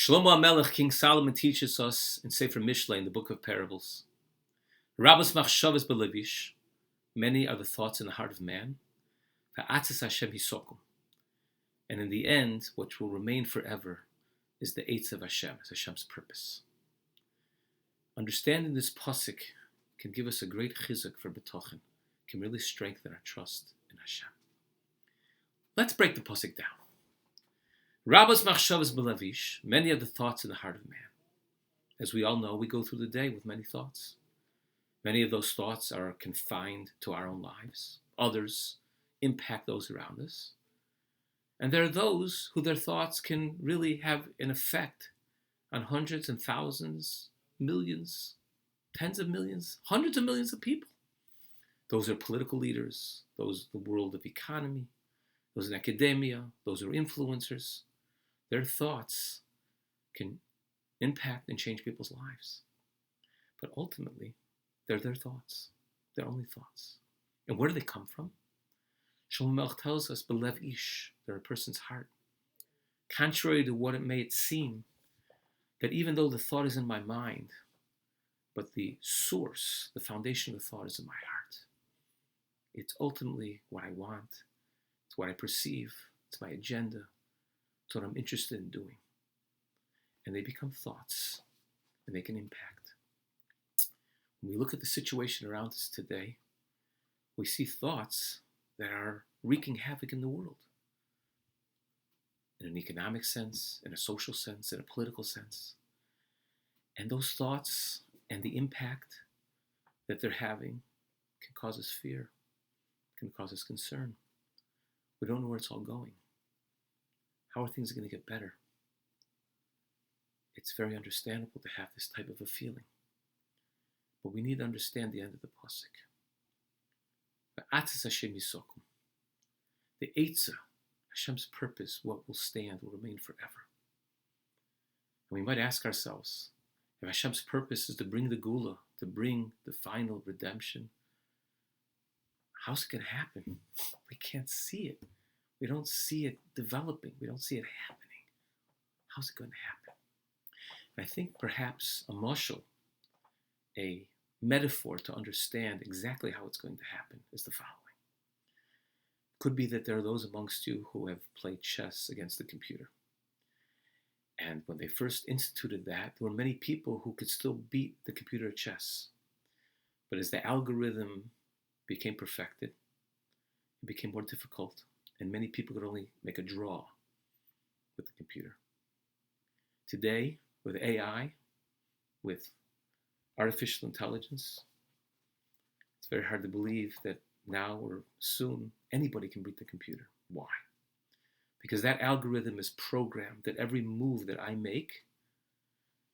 Shlomo HaMelech, King Solomon, teaches us in Sefer Mishlei, in the book of parables, Rabbos machshavos belevish, many are the thoughts in the heart of man, va'atzis Hashem hisokum, and in the end, what will remain forever is the eitz of Hashem, is Hashem's purpose. Understanding this pasuk can give us a great chizuk for betochen, can really strengthen our trust in Hashem. Let's break the pasuk down. Rabbos machshavos belevish, many are the thoughts in the heart of man. As we all know, we go through the day with many thoughts. Many of those thoughts are confined to our own lives. Others impact those around us. And there are those who their thoughts can really have an effect on hundreds and thousands, millions, tens of millions, hundreds of millions of people. Those are political leaders, those in the world of economy, those in academia, those are influencers. Their thoughts can impact and change people's lives. But ultimately, they're their thoughts. They're only thoughts. And where do they come from? Shlomo HaMelech tells us, belev ish, they're a person's heart. Contrary to what it may seem, that even though the thought is in my mind, but the source, the foundation of the thought is in my heart. It's ultimately what I want. It's what I perceive. It's my agenda. It's what I'm interested in doing. And they become thoughts and make an impact. When we look at the situation around us today, we see thoughts that are wreaking havoc in the world. In an economic sense, in a social sense, in a political sense. And those thoughts and the impact that they're having can cause us fear, can cause us concern. We don't know where it's all going. How are things going to get better? It's very understandable to have this type of a feeling. But we need to understand the end of the pasuk. Va'atzis Hashem yisokum. The eitzah, Hashem's purpose, what will stand, will remain forever. And we might ask ourselves, if Hashem's purpose is to bring the geula, to bring the final redemption, how's it going to happen? We can't see it. We don't see it developing. We don't see it happening. How's it going to happen? And I think perhaps a mashal, a metaphor to understand exactly how it's going to happen, is the following. Could be that there are those amongst you who have played chess against the computer. And when they first instituted that, there were many people who could still beat the computer at chess. But as the algorithm became perfected, it became more difficult, and many people could only make a draw with the computer. Today, with AI, with artificial intelligence, it's very hard to believe that now or soon anybody can beat the computer. Why? Because that algorithm is programmed that every move that I make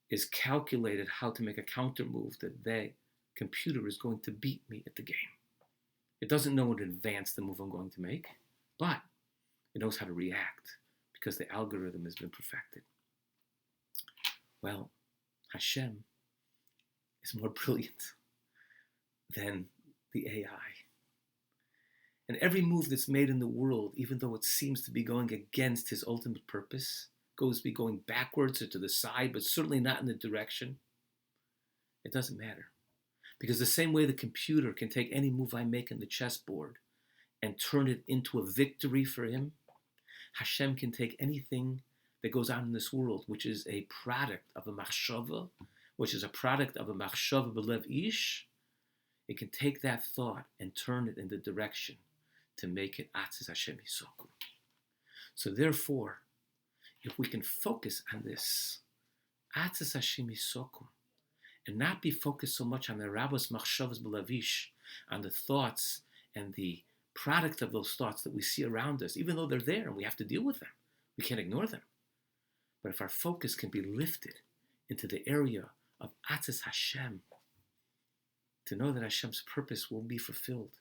is calculated how to make a counter move that the computer is going to beat me at the game. It doesn't know in advance the move I'm going to make, but it knows how to react because the algorithm has been perfected. Well, Hashem is more brilliant than the AI. And every move that's made in the world, even though it seems to be going against his ultimate purpose, goes to be going backwards or to the side, but certainly not in the direction, it doesn't matter. Because the same way the computer can take any move I make on the chessboard and turn it into a victory for him, Hashem can take anything that goes on in this world, which is a product of a machshava, which is a product of a machshava belev ish. It can take that thought and turn it in the direction to make it atzis Hashem yisokum. So therefore, if we can focus on this, atzis Hashem yisokum, and not be focused so much on the rabbos machshavos belevish, on the thoughts and the product of those thoughts that we see around us, even though they're there and we have to deal with them. We can't ignore them. But if our focus can be lifted into the area of atzis Hashem, to know that Hashem's purpose will be fulfilled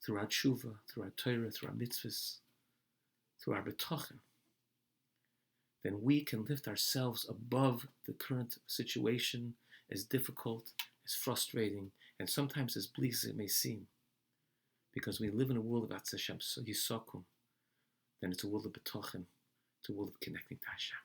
through our tshuva, through our Torah, through our mitzvahs, through our betochen, then we can lift ourselves above the current situation, as difficult, as frustrating, and sometimes as bleak as it may seem. Because we live in a world of atzis Hashem yisokum, then it's a world of betochen, it's a world of connecting to Hashem.